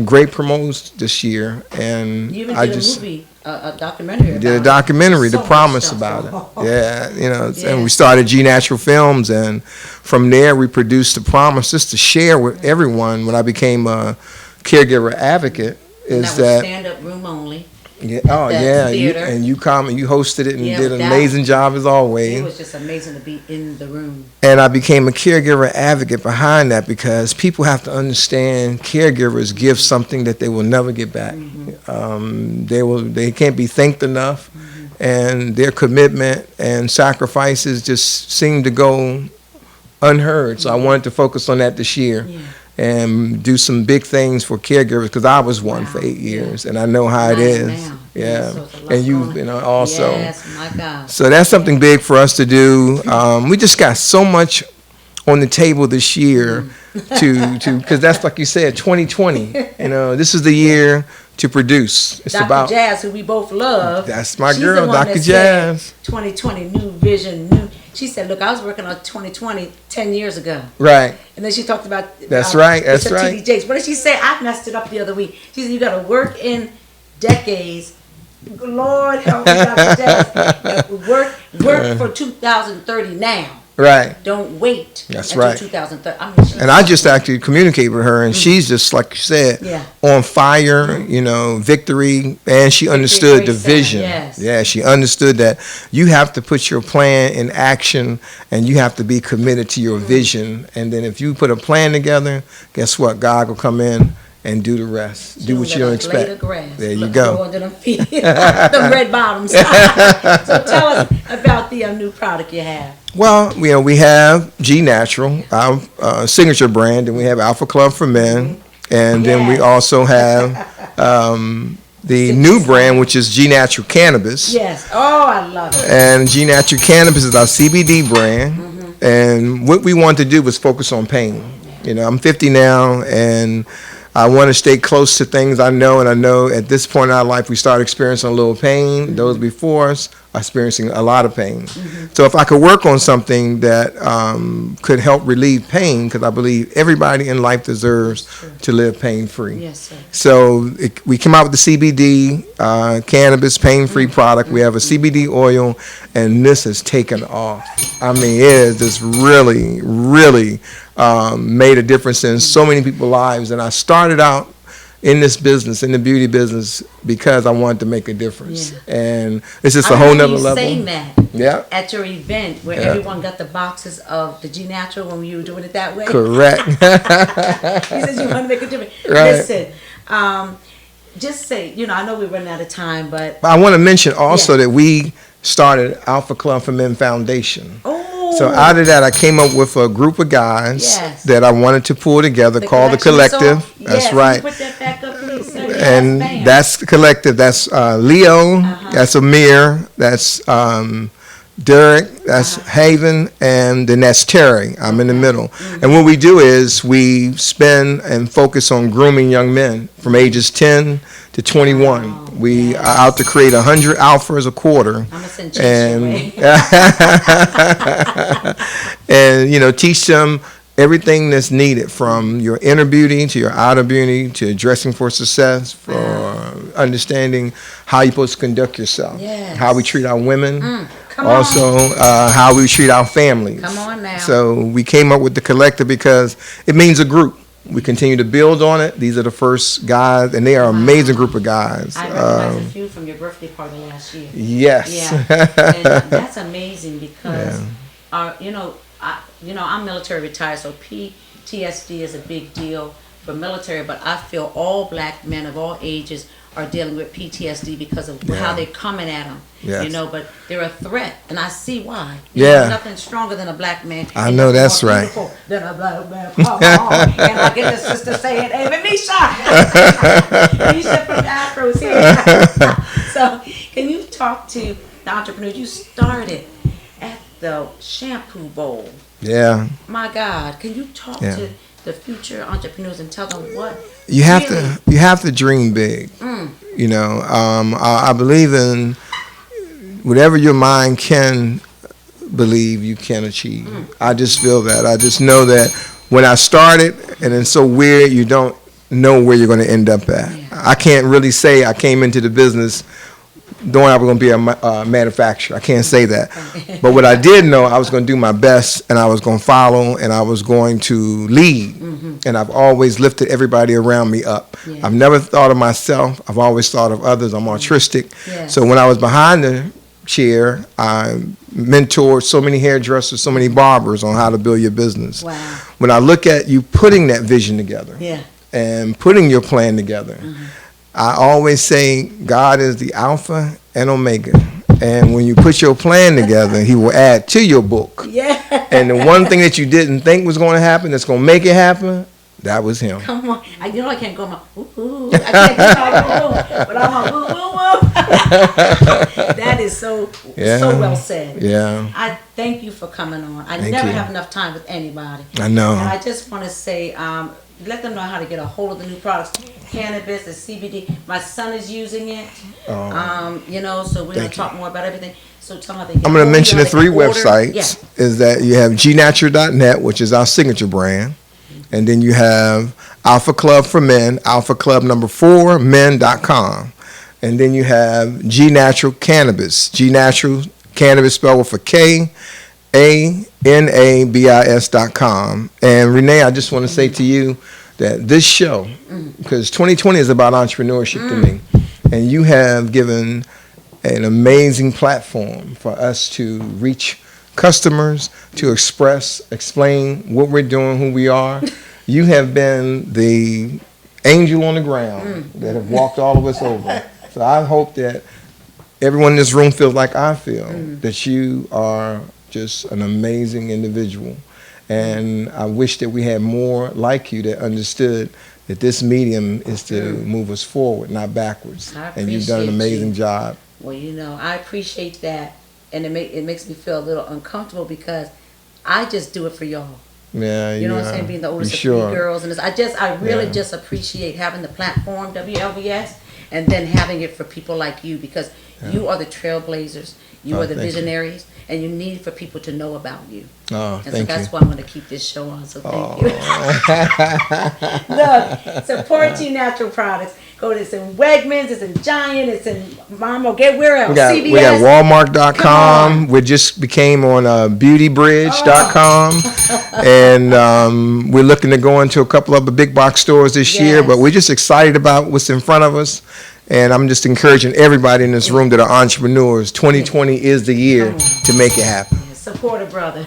great promos this year. And You even I did just a movie, a documentary. we did a about it. documentary, So The much Promise stuff. about it. Yeah, you know, Yeah. and we started G Natural Films, and from there we produced The Promise just to share with everyone. When I became a caregiver advocate, And is that was that stand-up room only. yeah, oh that yeah, theater. and you come and you hosted it and Yeah, did an that- amazing job as always. It was just amazing to be in the room. And I became a caregiver advocate behind that because people have to understand caregivers give something that they will never get back. They can't be thanked enough, and their commitment and sacrifices just seem to go unheard. So I wanted to focus on that this year. And do some big things for caregivers because I was one for 8 years, and I know how it Nice is. now. Yeah, So it's a lot and going. you know also. Yes, my God. So that's something big for us to do. We just got so much on the table this year to because that's like you said, 2020. You know, this is the year to produce. It's Dr. about Jazz, who we both love. That's my she's girl, the one Dr. that said Jazz. 2020, new vision, new. She said, "Look, I was working on 2020 10 years ago." right. And then she talked about. That's right, that's it's a right. TD Jakes. What did she say? I messed it up the other week. She said, "You got to work in decades." Lord help me, Dr. Jazz. Work for 2030 now. Right. Don't wait. That's until right. 2030. I mean, And I just actually communicate with her, and she's just like you said, Yeah. on fire. You know, victory, and she understood the Grace Center, vision. yes. Yeah, she understood that you have to put your plan in action, and you have to be committed to your vision. And then if you put a plan together, guess what? God will come in and do the rest. Do what you don't expect. There you go. Go under them feet, the red bottoms. So tell us about the new product you have. Well, you know, we have G Natural, our signature brand, and we have Alpha Club for Men, and then we Yes. also have the new brand, which is G Natural Cannabis. Yes. Oh, I love it. And G Natural Cannabis is our CBD brand. And what we want to do was focus on pain. You know, I'm 50 now, and I want to stay close to things I know, and I know at this point in our life we start experiencing a little pain. Those before us are experiencing a lot of pain. So if I could work on something that could help relieve pain, because I believe everybody in life deserves to live pain-free. Yes, sir. So we came out with the CBD cannabis pain-free product. We have a CBD oil, and this has taken off. I mean, it has just really, really made a difference in so many people's lives. And I started out in this business, in the beauty business, because I wanted to make a difference. Yeah. And it's just I a whole remember nother you level. saying that Yeah. at your event where Yeah. everyone got the boxes of the G Natural when you were doing it that way. Correct. He says you want to make a difference. Right. Listen, just say, you know, I know we're running out of time, but I want to mention also that we started Alpha Club for Men Foundation. So out of that, I came up with a group of guys Yes. that I wanted to pull together called the collection Collective. song? That's Yes, right. Put that back up, please, sir. And Yes, ma'am. that's the Collective. That's Leo. That's Amir. That's Derek. That's Haven. And then that's Terry. I'm in the middle. And what we do is we spend and focus on grooming young men from ages 10 to 21. We are out to create 100 alphas a quarter. I'm gonna send chicks your way. And you know, teach them everything that's needed, from your inner beauty to your outer beauty to dressing for success, for understanding how you're supposed to conduct yourself, Yes. how we treat our women, Come also how we treat our families. Come on now. So we came up with the Collective because it means a group. We continue to build on it. These are the first guys, and they are an amazing group of guys. I recognize a few from your birthday party last year. Yes. Yeah, and that's amazing because, I'm military retired, so PTSD is a big deal for military. But I feel all black men of all ages are dealing with PTSD because of how they're coming at them. Yes. You know, but they're a threat, and I see why. Yeah. Nothing stronger than a black man. I and know nothing that's more right. beautiful than a black man. Come on. And I get the sister saying, "Hey, Misha." Misha from the Afros here. So Can you talk to the entrepreneurs? You started at the shampoo bowl. Yeah. My God, can you talk to the future entrepreneurs and tell them what you have to dream big. You know, I believe in whatever your mind can believe, you can achieve. I just feel that. I just know that when I started, and it's so weird, you don't know where you're going to end up at. I can't really say I came into the business knowing I was going to be a manufacturer. I can't say that. But what I did know, I was going to do my best, and I was going to follow, and I was going to lead. And I've always lifted everybody around me up. I've never thought of myself. I've always thought of others. I'm altruistic. So when I was behind the chair, I mentored so many hairdressers, so many barbers on how to build your business. Wow. When I look at you putting that vision together and putting your plan together, I always say God is the Alpha and Omega. And when you put your plan together, he will add to your book. And the one thing that you didn't think was going to happen, that's going to make it happen, that was him. Come on. I can't go my ooh. I can't do my ooh, but I'm a ooh, ooh, ooh. That is so well said. I thank you for coming on. I never have enough time with anybody. I know. And I just want to say, let them know how to get a hold of the new products. Cannabis, the CBD. My son is using it. You know, so we're going to talk more about everything. So tell them how they get. I'm going to mention the 3 websites. Is that you have gnatural.net, which is our signature brand. And then you have Alpha Club for Men, Alpha Club #4, men.com. And then you have G Natural Cannabis, G Natural Cannabis spelled for KANABIS.com. And Renee, I just want to say to you that this show, because 2020 is about entrepreneurship to me, and you have given an amazing platform for us to reach customers, to explain what we're doing, who we are. You have been the angel on the ground that have walked all of us over. So I hope that everyone in this room feels like I feel, that you are just an amazing individual. And I wish that we had more like you that understood that this medium is to move us forward, not backwards. And you've done an amazing job. Well, you know, I appreciate that. And it makes me feel a little uncomfortable because I just do it for y'all. Yeah, you know what I'm saying? Being the oldest of 3 girls, and I really just appreciate having the platform WLVS, and then having it for people like you, because you are the trailblazers, you are the visionaries, and you need for people to know about you. Oh, and so that's why I'm going to keep this show on. So thank you. Look, support G Natural products. Go to it's in Wegmans, it's in Giant, it's in Mama. Get where else? CVS. We got Walmart.com. We just became on BeautyBridge.com, and we're looking to go into a couple of the big box stores this year. But we're just excited about what's in front of us. And I'm just encouraging everybody in this room that are entrepreneurs. 2020 is the year to make it happen. Support a brother.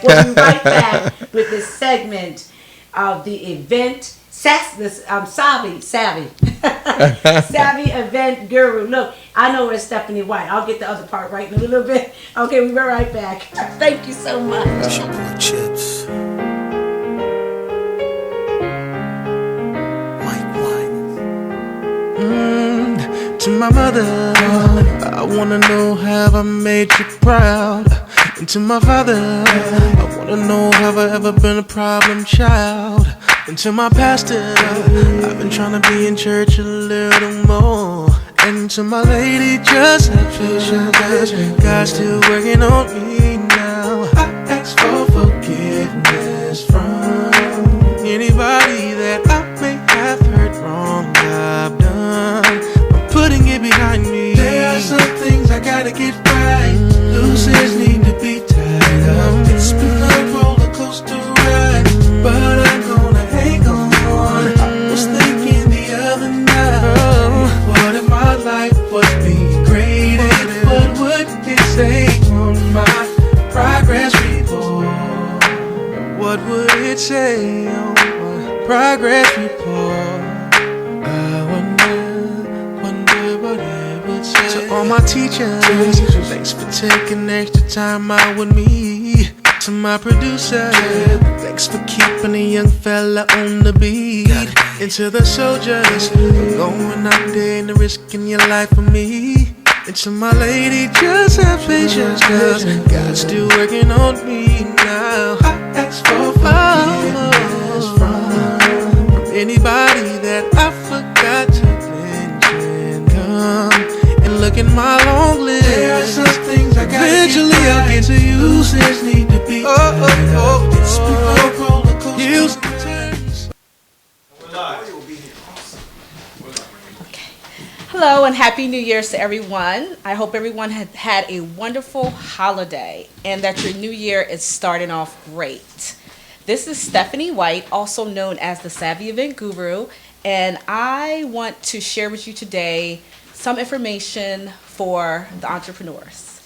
We'll be right back with this segment of the event. Savvy event guru. Look, I know it's Stephanie White. I'll get the other part right in a little bit. Okay, we'll be right back. Thank you so much. Chips. To my mother, I wanna know have I made you proud. And to my father, I wanna know have I ever been a problem child. And to my pastor, I've been trying to be in church a little more. And to my lady, just have patience, God's still working on me now. I ask for forgiveness from anybody that I may have hurt wrong. I've done, I'm putting it behind me. There are some things I gotta get right. Loose ends need to be tied up. It's been a roller coaster ride, but I'm gonna hang on. I was thinking the other night, what if my life was being graded? What would it say on my progress report? What would it say on my progress report? I wonder what it would say. To all my teachers, thanks for taking extra time out with me. To my producer, thanks for keeping a young fella on the beat. And to the soldiers, for going out there and risking your life for me. And to my lady, just have patience, cause God's still working on me now. I ask for forgiveness from anybody that I forgot to mention. Come and look in my long list. There are some things I gotta eventually I'll get to you. Since need to be used to turns. Hello and Happy New Year's to everyone. I hope everyone had a wonderful holiday and that your new year is starting off great. This is Stephanie White, also known as the Savvy Event Guru, and I want to share with you today some information for the entrepreneurs.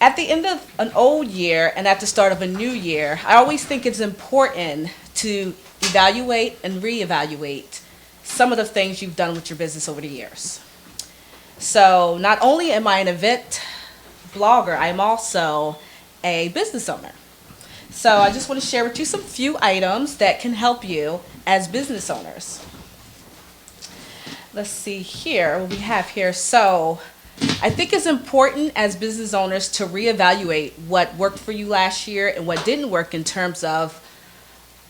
At the end of an old year and at the start of a new year, I always think it's important to evaluate and reevaluate some of the things you've done with your business over the years. So not only am I an event blogger, I'm also a business owner. So I just want to share with you some few items that can help you as business owners. Let's see here, what we have here. So I think it's important as business owners to reevaluate what worked for you last year and what didn't work in terms of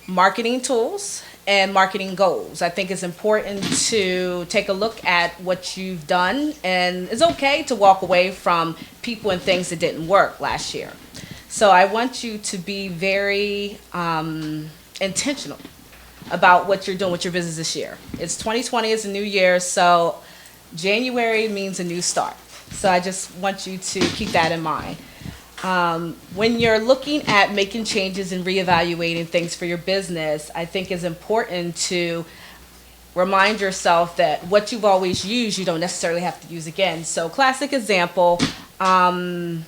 marketing tools and marketing goals. I think it's important to take a look at what you've done, and it's okay to walk away from people and things that didn't work last year. So I want you to be very intentional about what you're doing with your business this year. It's 2020, it's a new year, so January means a new start. So I just want you to keep that in mind. When you're looking at making changes and reevaluating things for your business, I think it's important to remind yourself that what you've always used, you don't necessarily have to use again. So classic example, I've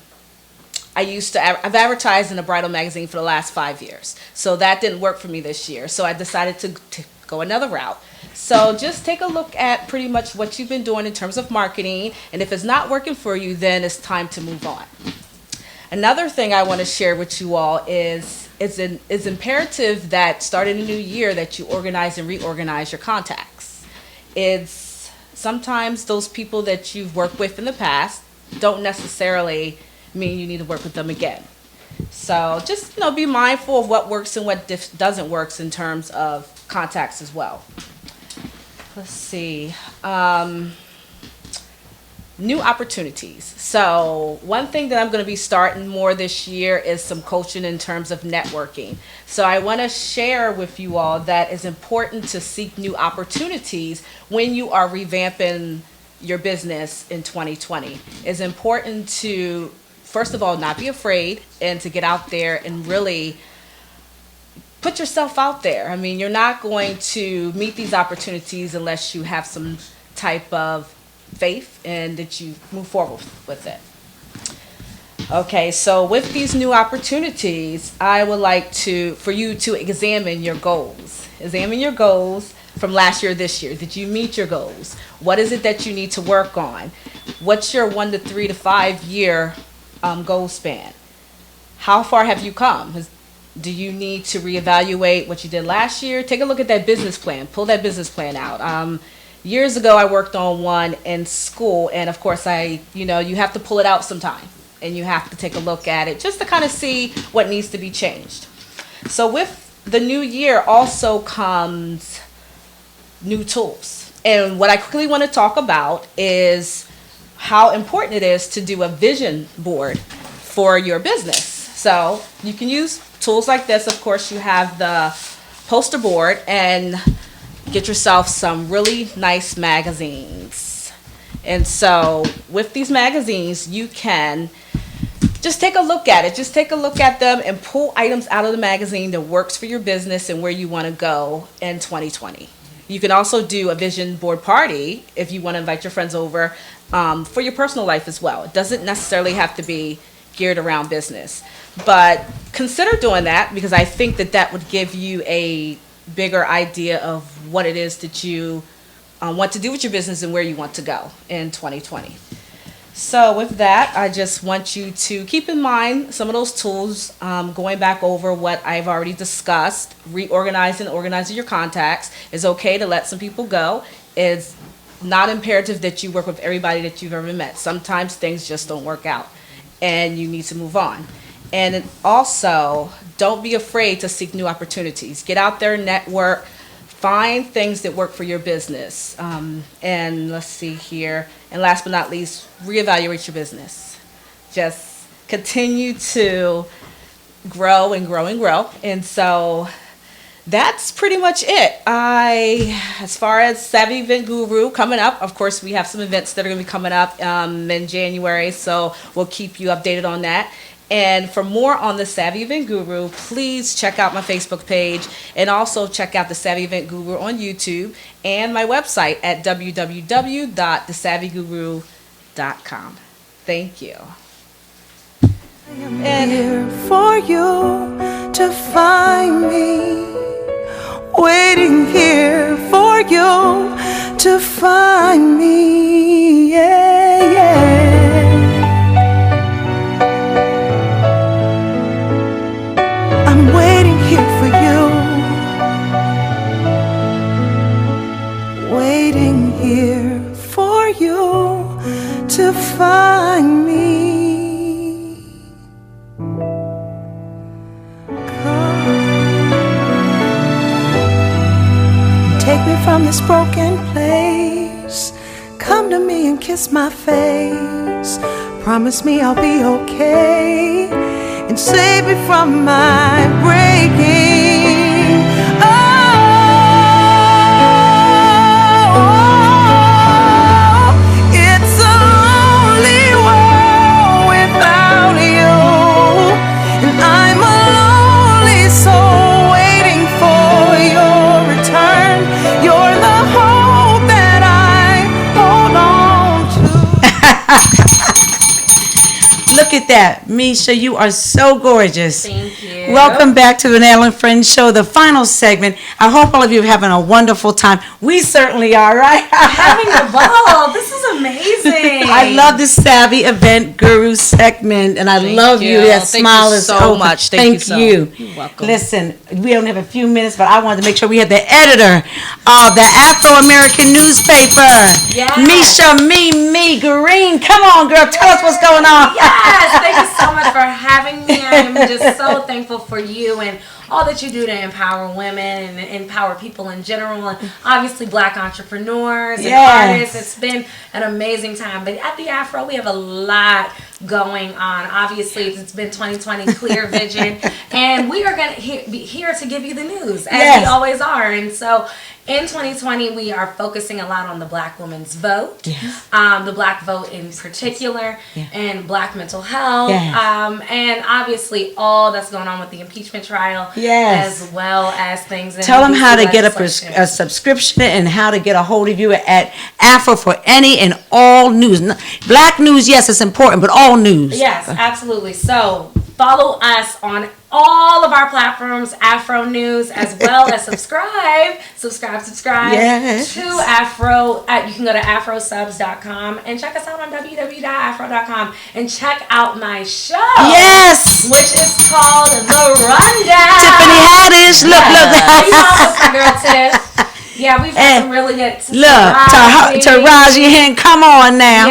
advertised in a bridal magazine for the last 5 years. So that didn't work for me this year. So I decided to go another route. So just take a look at pretty much what you've been doing in terms of marketing. And if it's not working for you, then it's time to move on. Another thing I want to share with you all is it's imperative that starting a new year that you organize and reorganize your contacts. It's sometimes those people that you've worked with in the past don't necessarily mean you need to work with them again. So just be mindful of what works and what doesn't work in terms of contacts as well. Let's see. New opportunities. So one thing that I'm going to be starting more this year is some coaching in terms of networking. So I want to share with you all that it's important to seek new opportunities when you are revamping your business in 2020. It's important to, first of all, not be afraid and to get out there and really put yourself out there. I mean, you're not going to meet these opportunities unless you have some type of faith and that you move forward with it. Okay, so with these new opportunities, I would like for you to examine your goals. Examine your goals from last year, this year. Did you meet your goals? What is it that you need to work on? What's your 1 to 3 to 5 year goal span? How far have you come? Do you need to reevaluate what you did last year? Take a look at that business plan. Pull that business plan out. Years ago, I worked on one in school, and of course, you have to pull it out sometime, and you have to take a look at it just to kind of see what needs to be changed. So with the new year also comes new tools. And what I quickly want to talk about is how important it is to do a vision board for your business. So you can use tools like this. Of course, you have the poster board, and get yourself some really nice magazines. And so with these magazines, you can just take a look at it. Just take a look at them and pull items out of the magazine that works for your business and where you want to go in 2020. You can also do a vision board party if you want to invite your friends over for your personal life as well. It doesn't necessarily have to be geared around business. But consider doing that, because I think that would give you a bigger idea of what it is that you want to do with your business and where you want to go in 2020. So with that, I just want you to keep in mind some of those tools, going back over what I've already discussed. Organizing your contacts. It's okay to let some people go. It's not imperative that you work with everybody that you've ever met. Sometimes things just don't work out and you need to move on. And then also, don't be afraid to seek new opportunities. Get out there, network, find things that work for your business. And let's see here. And last but not least, reevaluate your business. Just continue to grow and grow and grow. And so that's pretty much it. As far as Savvy Event Guru coming up, of course, we have some events that are going to be coming up in January, so we'll keep you updated on that. And for more on the Savvy Event Guru, please check out my Facebook page and also check out the Savvy Event Guru on YouTube and my website at www.thesavvyguru.com. Thank you. I am here for you to find me, waiting here for you to find me, yeah, yeah. I'm waiting here for you, waiting here for you to find me. Take me from this broken place. Come to me and kiss my face. Promise me I'll be okay and save me from my breaking. Oh, it's a lonely world without you, and I'm a lonely soul waiting for your return. You're the hope that I hold on to. Look at that. Misha, you are so gorgeous. Thank you. Welcome back to the Renee and Friends Show, the final segment. I hope all of you are having a wonderful time. We certainly are, right? Having a ball. This is amazing. I love this Savvy Event Guru segment, and I love you. That smile is so much. Thank you. You're welcome. Listen, we only have a few minutes, but I wanted to make sure we had the editor of the Afro-American newspaper, Misha Me Green. Come on, girl. Tell us what's going on. Yes, thank you so much for having me. I am just so thankful for you and all that you do to empower women and empower people in general, and obviously Black entrepreneurs and artists. It's been an amazing time. But at the Afro, we have a lot going on. Obviously, it's been 2020 clear vision, and we are going to be here to give you the news, as we always are. And so in 2020, we are focusing a lot on the Black woman's vote, the Black vote in particular, and Black mental health, and obviously all that's going on with the impeachment trial, as well as things in Tell them how to get legislation. a subscription and how to get a hold of you at Afro for any and all news. Black news, yes, it's important, but all news. Yes, absolutely. So follow us on all of our platforms, Afro News, as well as subscribe to Afro. You can go to afrosubs.com and check us out on www.afro.com and check out my show. Yes, which is called The Rundown. Tiffany Haddish. Look. You know, girl, Tiff. Yeah, we've had some really good. Taraji Henn, come on now.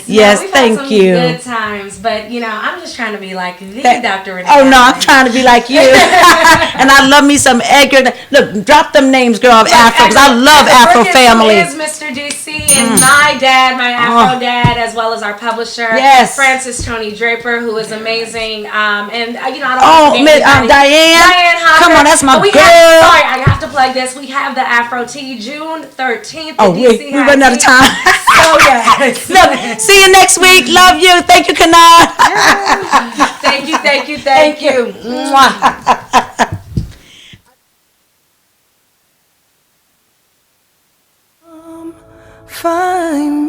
Yes, we've thank had some you. Good times, but you know, I'm just trying to be like the Dr. Renee. Oh no, I'm trying to be like you, and I love me some Edgar. Look, drop them names, girl, of Afro, because I love Afro family. Is Mr. DC and my dad, my Afro dad, as well as our publisher, Francis Tony Draper, who is amazing. And you know, I don't Diane. Diane Hopper. Come on, that's my girl. I have to plug this. We have the Afro Tea June 13th. We run out of time. So yes. Look, see you next week. Love you. Thank you, Kanad. Thank you. Find